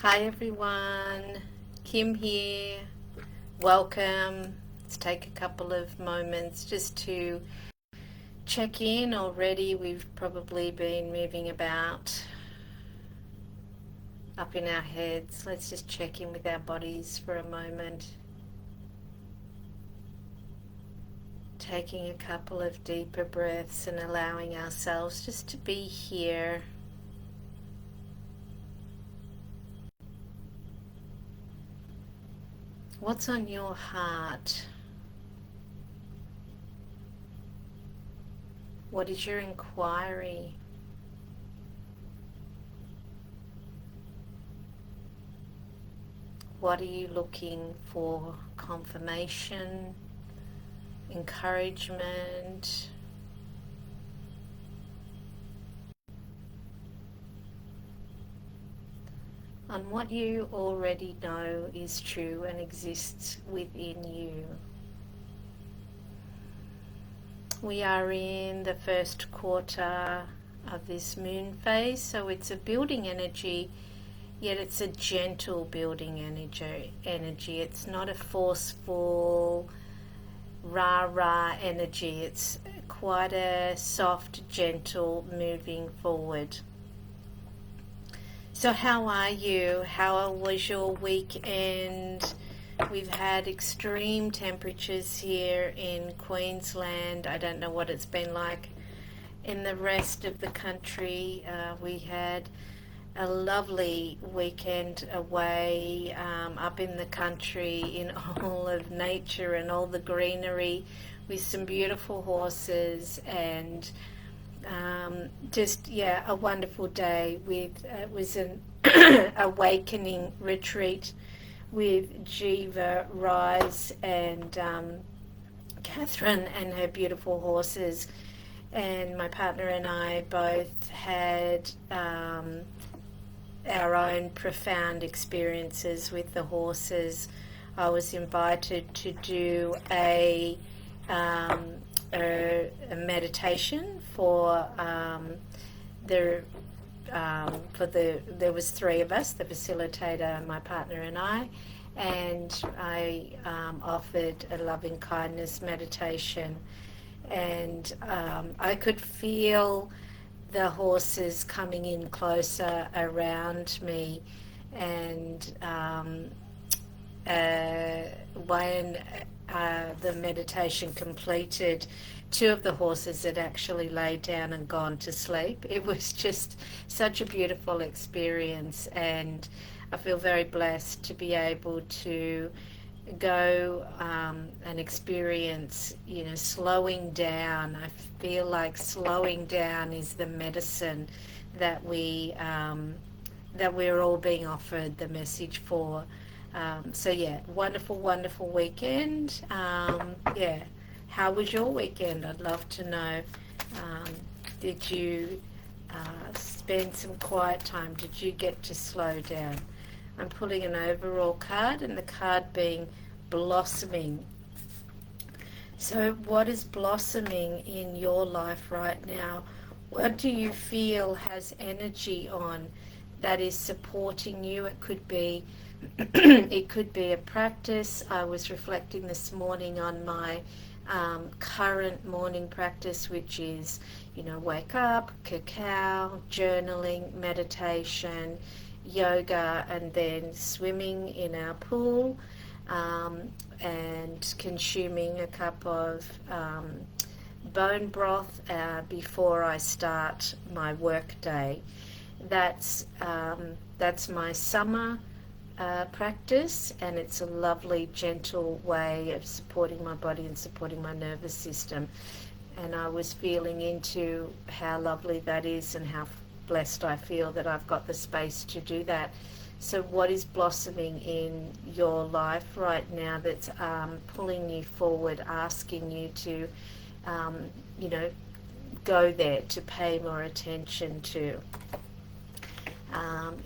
Hi everyone, Kim here. Welcome. Let's take a couple of moments just to check in. Already we've probably been moving about up in our heads. Let's just check in with our bodies for a moment. Taking a couple of deeper breaths and allowing ourselves just to be here. What's on your heart? What is your inquiry? What are you looking for? Confirmation, encouragement, on what you already know is true and exists within you. We are in the first quarter of this moon phase, so it's a building energy, yet it's a gentle building energy. It's not a forceful rah-rah energy. It's quite a soft, gentle moving forward. So how are you? How was your weekend? We've had extreme temperatures here in Queensland. I don't know what it's been like in the rest of the country. We had a lovely weekend away up in the country in all of nature and all the greenery with some beautiful horses and a wonderful day with it was an awakening retreat with Jiva, Rise and Catherine and her beautiful horses, and my partner and I both had our own profound experiences with the horses. I was invited to do a meditation for there was three of us, the facilitator, my partner and I offered a loving kindness meditation, and I could feel the horses coming in closer around me, and when the meditation completed, two of the horses had actually laid down and gone to sleep. It was just such a beautiful experience, and I feel very blessed to be able to go and experience, slowing down. I feel like slowing down is the medicine that we're all being offered the message for. Wonderful, wonderful weekend. How was your weekend? I'd love to know. Did you spend some quiet time? Did you get to slow down? I'm pulling an overall card, and the card being blossoming. So what is blossoming in your life right now? What do you feel has energy on that is supporting you? It could be it could be a practice. I was reflecting this morning on my current morning practice, which is, wake up, cacao, journaling, meditation, yoga, and then swimming in our pool, and consuming a cup of bone broth before I start my work day. That's my summer practice, and it's a lovely, gentle way of supporting my body and supporting my nervous system. And I was feeling into how lovely that is and how blessed I feel that I've got the space to do that. So what is blossoming in your life right now that's pulling you forward, asking you to, go there, to pay more attention to?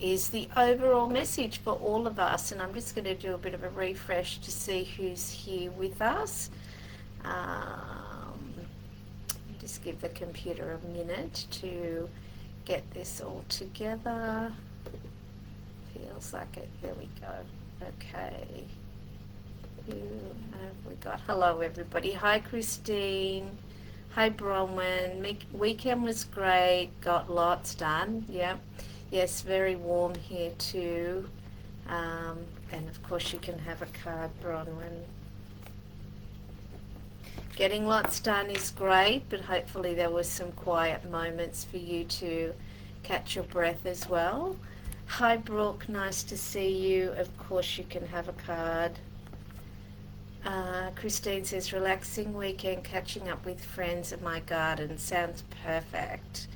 Is the overall message for all of us. And I'm just going to do a bit of a refresh to see who's here with us. Just give the computer a minute to get this all together. Feel feels like it. There we go. Okay. Who have we got? Hello, everybody. Hi, Christine. Hi, Bronwyn. Weekend was great. Got lots done. Yeah. Yes, very warm here too. And of course you can have a card, Bronwyn. Getting lots done is great, but hopefully there was some quiet moments for you to catch your breath as well. Hi, Brooke. Nice to see you. Of course you can have a card. Christine says, relaxing weekend, catching up with friends at my garden. Sounds perfect.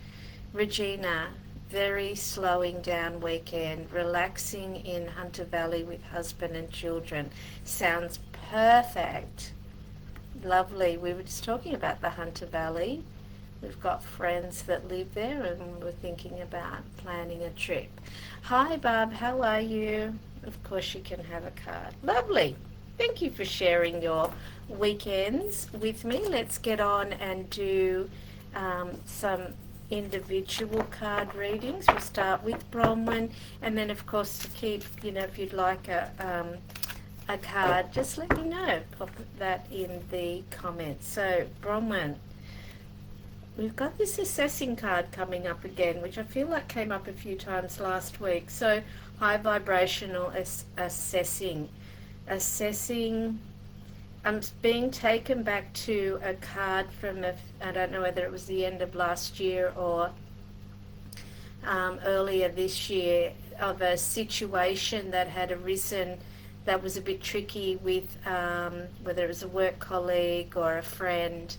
Regina, very slowing down weekend, relaxing in Hunter Valley with husband and children. Sounds perfect. Lovely. We were just talking about the Hunter Valley. We've got friends that live there and we're thinking about planning a trip. Hi, Barb. How are you? Of course you can have a card. Lovely. Thank you for sharing your weekends with me. Let's get on and do some individual card readings. We'll start with Bronwyn, and then of course to keep, if you'd like a card, just let me know. Pop that in the comments. So Bronwyn, we've got this assessing card coming up again, which I feel like came up a few times last week. So high vibrational assessing. I'm being taken back to a card from I don't know whether it was the end of last year or earlier this year, of a situation that had arisen that was a bit tricky with whether it was a work colleague or a friend.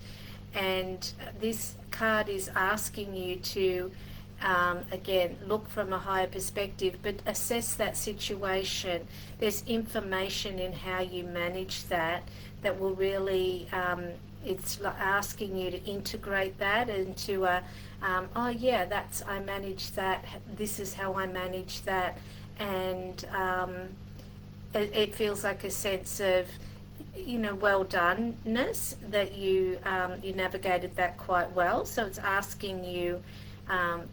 And this card is asking you to again, look from a higher perspective, but assess that situation. There's information in how you manage that will really, it's asking you to integrate that into oh yeah, I manage that, this is how I manage that, and it feels like a sense of, well doneness, that you navigated that quite well. So it's asking you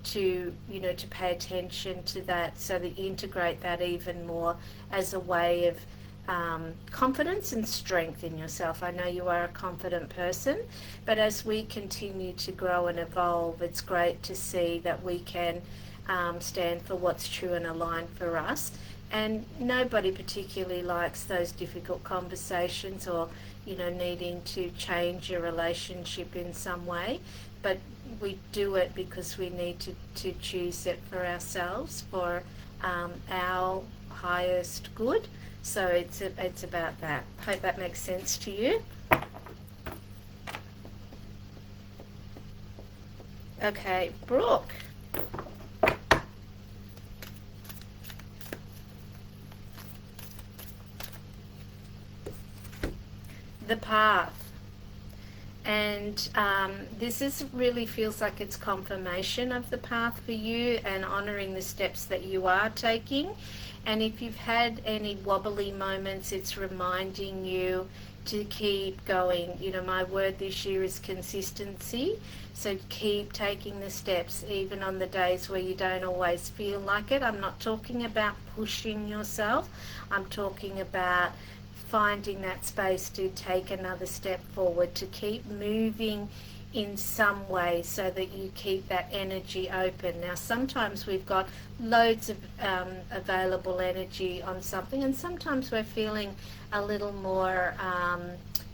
to pay attention to that, so that you integrate that even more as a way of confidence and strength in yourself. I know you are a confident person, but as we continue to grow and evolve, it's great to see that we can stand for what's true and aligned for us. And nobody particularly likes those difficult conversations or, needing to change your relationship in some way. But we do it because we need to choose it for ourselves, for our highest good. So it's about that. Hope that makes sense to you. Okay, Brooke. The path. And this really feels like it's confirmation of the path for you and honouring the steps that you are taking. And if you've had any wobbly moments, it's reminding you to keep going. My word this year is consistency. So keep taking the steps, even on the days where you don't always feel like it. I'm not talking about pushing yourself. I'm talking about finding that space to take another step forward, to keep moving in some way so that you keep that energy open. Now, sometimes we've got loads of available energy on something, and sometimes we're feeling a little more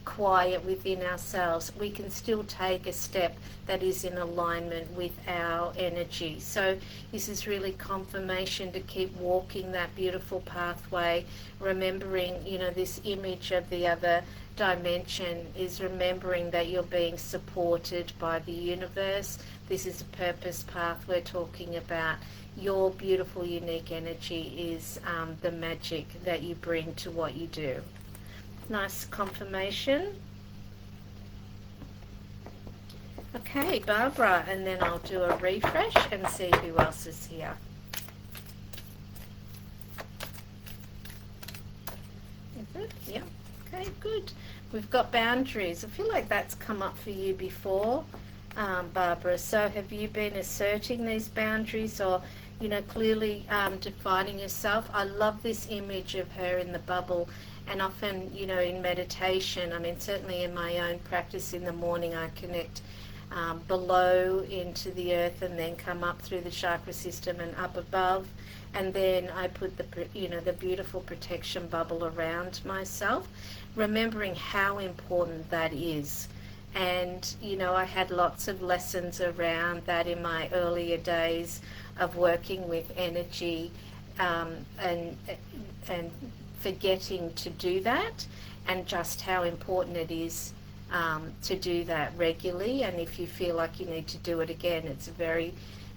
quiet within ourselves. We can still take a step that is in alignment with our energy. So this is really confirmation to keep walking that beautiful pathway, remembering, this image of the other dimension is remembering that you're being supported by the universe. This is a purpose path we're talking about. Your beautiful, unique energy is the magic that you bring to what you do. Nice confirmation. Okay, Barbara, and then I'll do a refresh and see who else is here. Is it? Yeah. Okay, good. We've got boundaries. I feel like that's come up for you before, Barbara. So have you been asserting these boundaries, or clearly defining yourself. I love this image of her in the bubble, and often, in meditation, I mean, certainly in my own practice in the morning, I connect below into the earth and then come up through the chakra system and up above, and then I put the beautiful protection bubble around myself, remembering how important that is. And I had lots of lessons around that in my earlier days of working with energy, and forgetting to do that, and just how important it is to do that regularly. And if you feel like you need to do it again, it's a very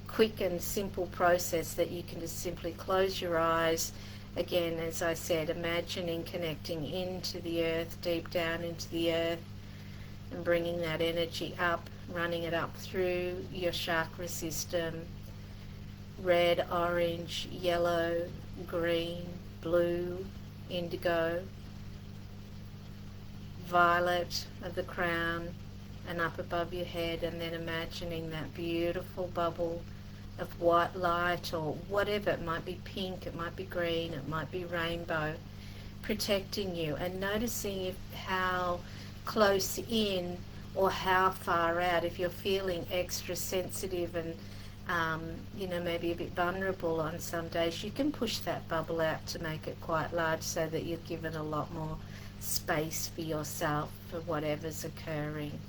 quick and simple process that you can just simply close your eyes. Again, as I said, imagining connecting into the earth, deep down into the earth, and bringing that energy up, running it up through your chakra system. Red, orange, yellow, green, blue, indigo, violet at the crown and up above your head, and then imagining that beautiful bubble of white light, or whatever. It might be pink, it might be green, it might be rainbow, protecting you, and noticing how close in or how far out. If you're feeling extra sensitive and maybe a bit vulnerable on some days, you can push that bubble out to make it quite large, so that you're given a lot more space for yourself for whatever's occurring.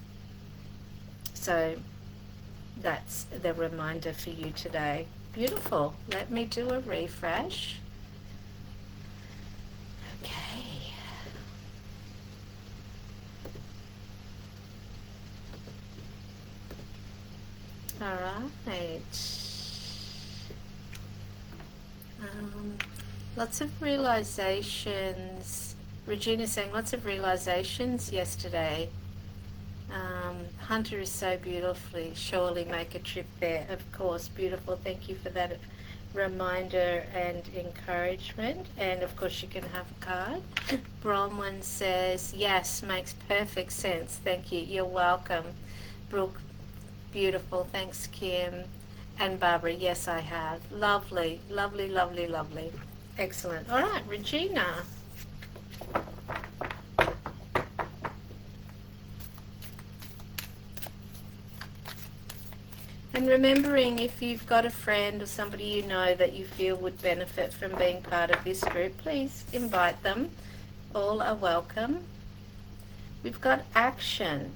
So that's the reminder for you today. Beautiful. Let me do a refresh. Okay. All right. Lots of realizations. Regina's saying lots of realizations yesterday. Hunter is so beautifully. Surely make a trip there. Of course, beautiful. Thank you for that reminder and encouragement. And of course, you can have a card. Bronwyn says, yes, makes perfect sense. Thank you. You're welcome. Brooke, beautiful. Thanks, Kim. And Barbara, yes, I have. Lovely, lovely, lovely, lovely. Excellent. All right, Regina. And remembering, if you've got a friend or somebody you know that you feel would benefit from being part of this group, please invite them. All are welcome. We've got action.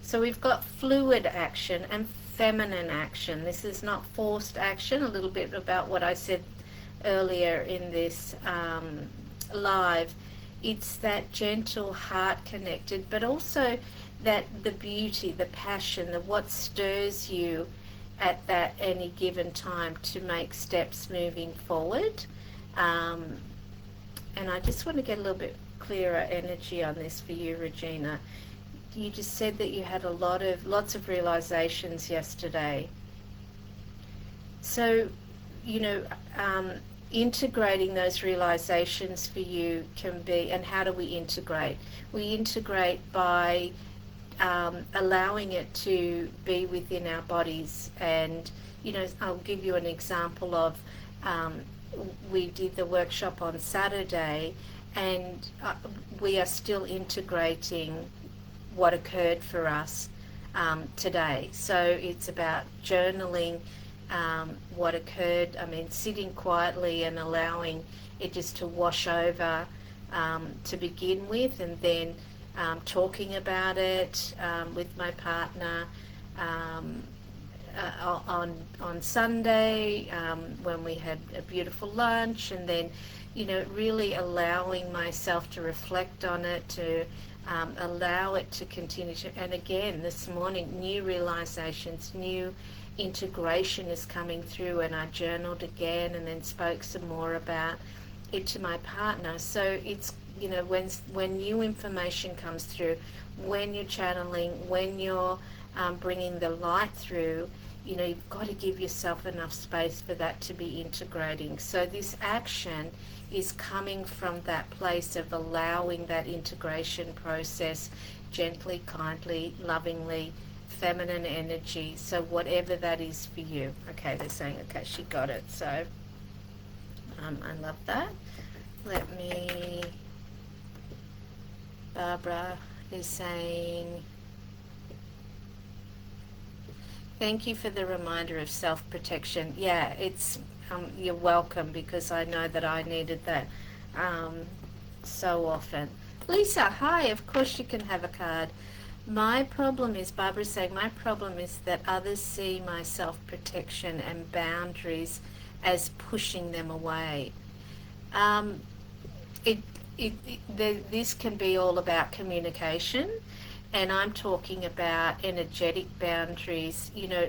So we've got fluid action and feminine action. This is not forced action. A little bit about what I said earlier in this live. It's that gentle, heart-connected, but also that the beauty, the passion, the what stirs you at that any given time to make steps moving forward. And I just want to get a little bit clearer energy on this for you, Regina. You just said that you had lots of realizations yesterday. So, integrating those realizations for you can be, and how do we integrate? We integrate by allowing it to be within our bodies. And I'll give you an example of we did the workshop on Saturday, and we are still integrating what occurred for us today. So it's about journaling what occurred. I mean, sitting quietly and allowing it just to wash over to begin with, and then talking about it with my partner on Sunday when we had a beautiful lunch, and then really allowing myself to reflect on it, to allow it to continue to, and again this morning new realizations, new integration is coming through, and I journaled again and then spoke some more about it to my partner. So it's when new information comes through, when you're channeling, when you're bringing the light through, you've got to give yourself enough space for that to be integrating. So this action is coming from that place of allowing that integration process gently, kindly, lovingly feminine energy. So whatever that is for you. Okay, they're saying, okay, she got it. So I love that. Let me, Barbara is saying, thank you for the reminder of self-protection. Yeah, it's, you're welcome, because I know that I needed that so often. Lisa, hi, of course you can have a card. My problem is, Barbara's saying, my problem is that others see my self-protection and boundaries as pushing them away. This can be all about communication, and I'm talking about energetic boundaries. You know,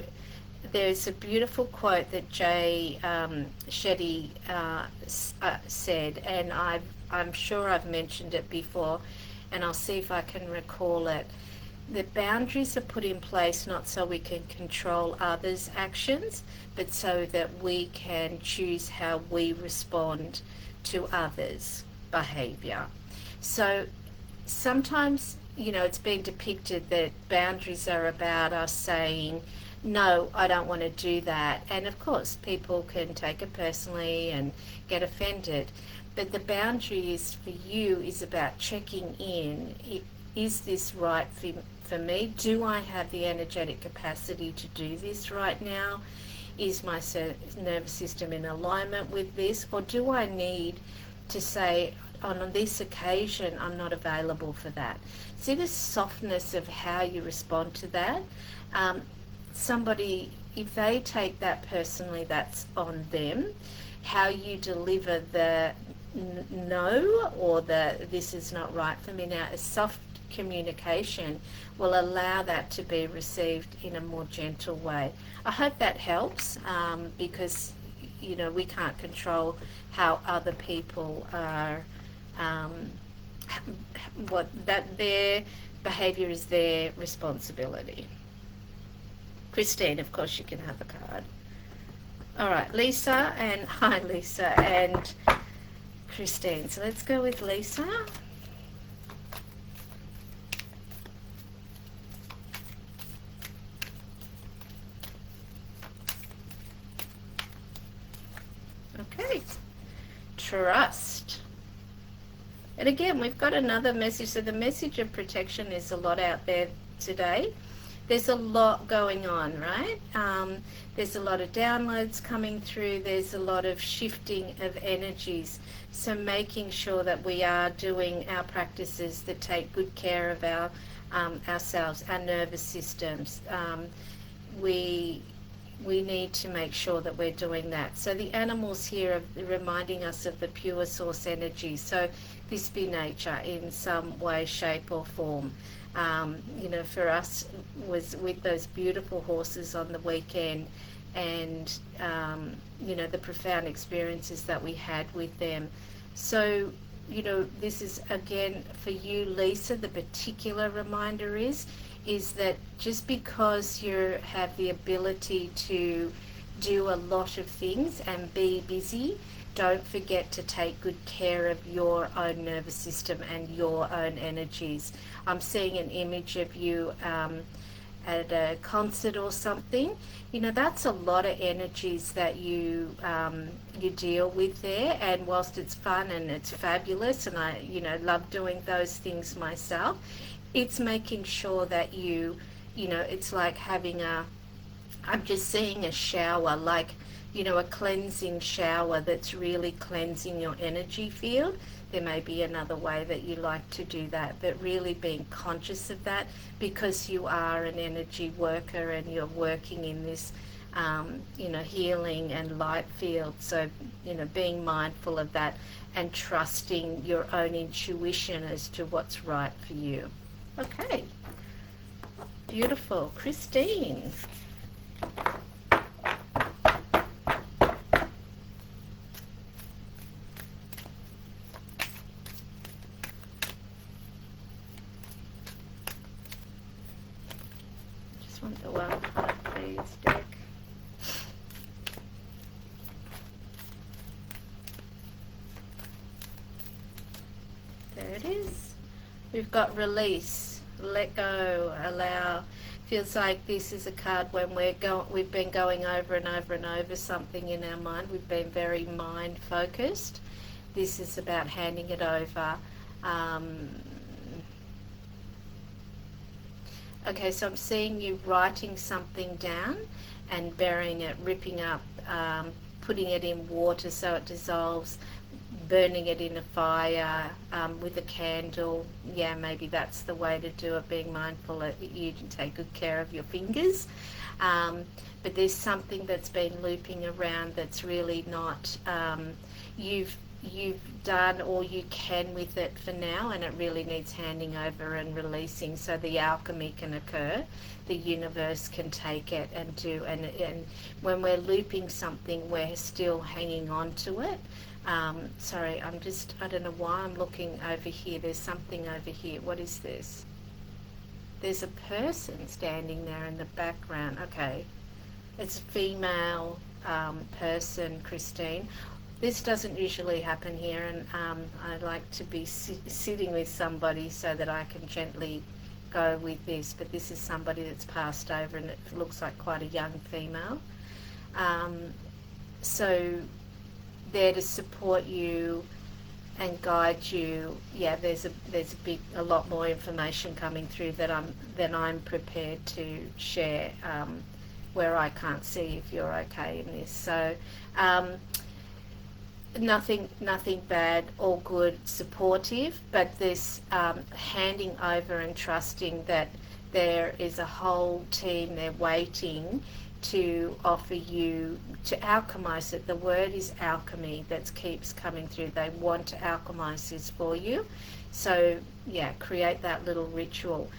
there's a beautiful quote that Jay Shetty said, and I'm sure I've mentioned it before, and I'll see if I can recall it. The boundaries are put in place not so we can control others' actions, but so that we can choose how we respond to others' behavior. So sometimes, you know, it's been depicted that boundaries are about us saying, no, I don't want to do that. And of course, people can take it personally and get offended. But the boundary is for you is about checking in. Is this right for me? Do I have the energetic capacity to do this right now? Is my nervous system in alignment with this? Or do I need to say, on this occasion, I'm not available for that? See the softness of how you respond to that? Somebody, if they take that personally, that's on them. How you deliver the no, or the this is not right for me now, a soft communication will allow that to be received in a more gentle way. I hope that helps, because, you know, we can't control how other people are, that their behavior is their responsibility. Christine, of course you can have a card. All right, Lisa, and hi Lisa and Christine. So let's go with Lisa. Okay, trust. And again, we've got another message. So the message of protection is a lot out there today. There's a lot going on, right? There's a lot of downloads coming through. There's a lot of shifting of energies. So making sure that we are doing our practices that take good care of our ourselves, our nervous systems. We need to make sure that we're doing that. So the animals here are reminding us of the pure source energy. So this be nature in some way, shape or form. You know, for us was with those beautiful horses on the weekend, and you know, the profound experiences that we had with them. So, you know, this is again for you, Lisa, the particular reminder is that just because you have the ability to do a lot of things and be busy, don't forget to take good care of your own nervous system and your own energies. I'm seeing an image of you at a concert or something. You know, that's a lot of energies that you deal with there. And whilst it's fun and it's fabulous, and I, you know, love doing those things myself, it's making sure that you know, it's like having I'm just seeing a shower, like, you know, a cleansing shower that's really cleansing your energy field. There may be another way that you like to do that, but really being conscious of that, because you are an energy worker and you're working in this, you know, healing and light field. So, you know, being mindful of that and trusting your own intuition as to what's right for you. Okay, beautiful. Christine. Just want the one card, please, deck. There it is. We've got release, let go, allow. Feels like this is a card when we've been going over and over and over something in our mind. We've been very mind focused. This is about handing it over. Okay, so I'm seeing you writing something down and burying it, ripping up, putting it in water so it dissolves, burning it in a fire with a candle. Yeah, maybe that's the way to do it, being mindful that you take good care of your fingers. But there's something that's been looping around that's really not, you've done all you can with it for now, and it really needs handing over and releasing so the alchemy can occur, the universe can take it and do, and when we're looping something we're still hanging on to it. Sorry, I don't know why I'm looking over here. There's something over here. What is this? There's a person standing there in the background. Okay, it's a female person, Christine. This doesn't usually happen here, and I like to be sitting with somebody so that I can gently go with this, but this is somebody that's passed over, and it looks like quite a young female. So there to support you and guide you. Yeah, there's a lot more information coming through that I'm prepared to share, where I can't see if you're okay in this. So nothing bad, all good, supportive, but this handing over and trusting that there is a whole team there waiting to offer you, to alchemize it. The word is alchemy that keeps coming through. They want to alchemize this for you. So yeah, create that little ritual.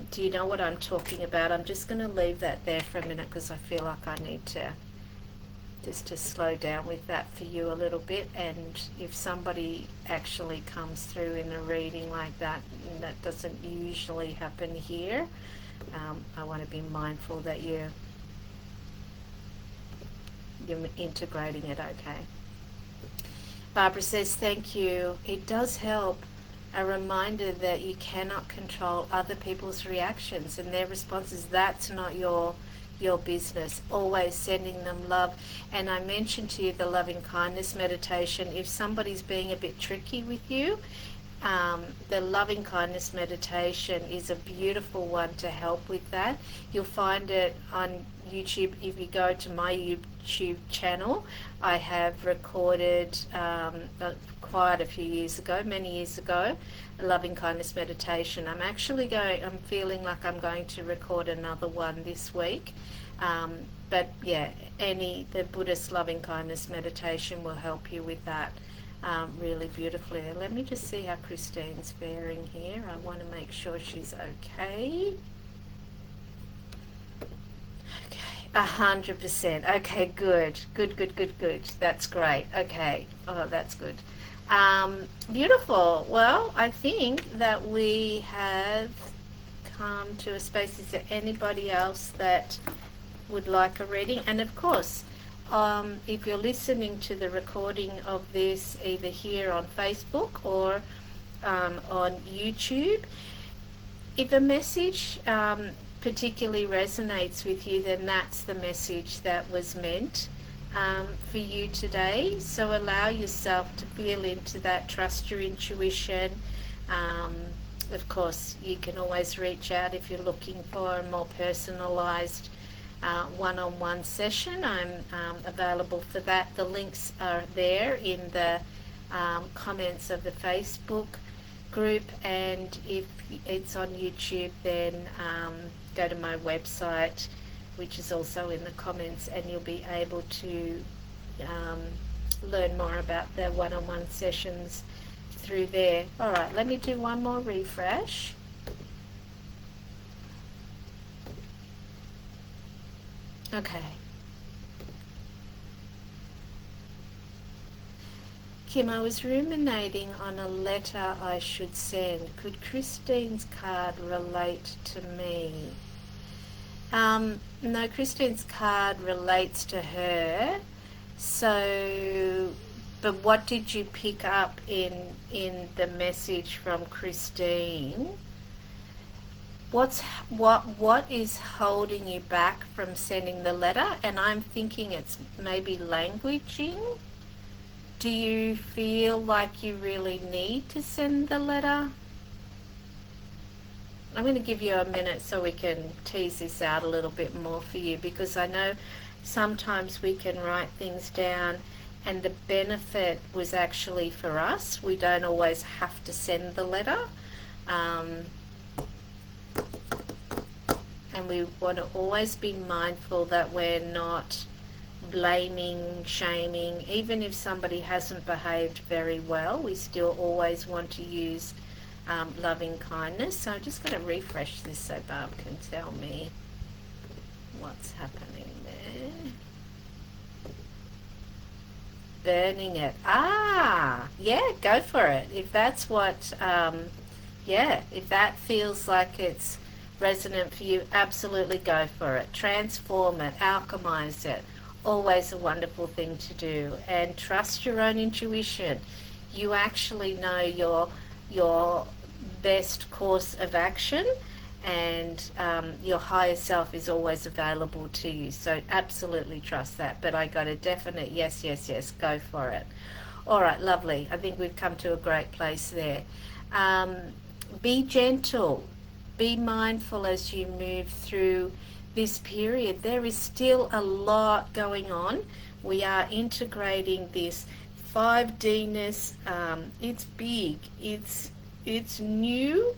Do you know what I'm talking about? I'm just going to leave that there for a minute because I feel like I need to just to slow down with that for you a little bit. And if somebody actually comes through in a reading like that, and that doesn't usually happen here, I want to be mindful that you're integrating it okay. Barbara says, thank you. It does help. A reminder that you cannot control other people's reactions and their responses. That's not your business. Always sending them love. And I mentioned to you the loving kindness meditation. If somebody's being a bit tricky with you, the loving kindness meditation is a beautiful one to help with that. You'll find it on YouTube. If you go to my YouTube channel, I have recorded quite a few years ago, many years ago, a loving kindness meditation. I'm feeling like I'm going to record another one this week. But yeah, the Buddhist loving kindness meditation will help you with that really beautifully. Let me just see how Christine's faring here. I want to make sure she's okay. 100%. Okay, good. That's great. Okay. Oh, that's good. Beautiful. Well, I think that we have come to a space. Is there anybody else that would like a reading? And of course, if you're listening to the recording of this either here on Facebook or on YouTube, if a message particularly resonates with you, then that's the message that was meant for you today. So allow yourself to feel into that, trust your intuition. Of course, you can always reach out if you're looking for a more personalised one-on-one session. I'm available for that. The links are there in the comments of the Facebook group, and if it's on YouTube, then go to my website, which is also in the comments, and you'll be able to learn more about the one-on-one sessions through there. All right, let me do one more refresh. Okay. Kim, I was ruminating on a letter I should send. Could Christine's card relate to me? No, Christine's card relates to her. So, but what did you pick up in the message from Christine? what is holding you back from sending the letter? And I'm thinking it's maybe languaging. Do you feel like you really need to send the letter? I'm going to give you a minute so we can tease this out a little bit more for you, because I know sometimes we can write things down and the benefit was actually for us. We don't always have to send the letter. And we want to always be mindful that we're not blaming, shaming. Even if somebody hasn't behaved very well, we still always want to use loving kindness. So I'm just going to refresh this so Barb can tell me what's happening there. Burning it. Yeah, go for it. If that's what, if that feels like it's resonant for you, absolutely go for it. Transform it, alchemize it. Always a wonderful thing to do. And trust your own intuition. You actually know your best course of action, and your higher self is always available to you. So absolutely trust that. But I got a definite yes, go for it. All right, lovely. I think we've come to a great place there. Be gentle. Be mindful as you move through this period. There is still a lot going on. We are integrating this 5D-ness. It's big. It's new,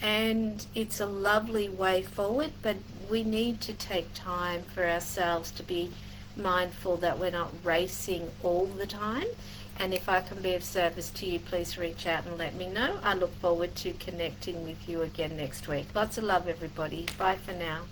and it's a lovely way forward, but we need to take time for ourselves to be mindful that we're not racing all the time. And if I can be of service to you, please reach out and let me know. I look forward to connecting with you again next week. Lots of love, everybody. Bye for now.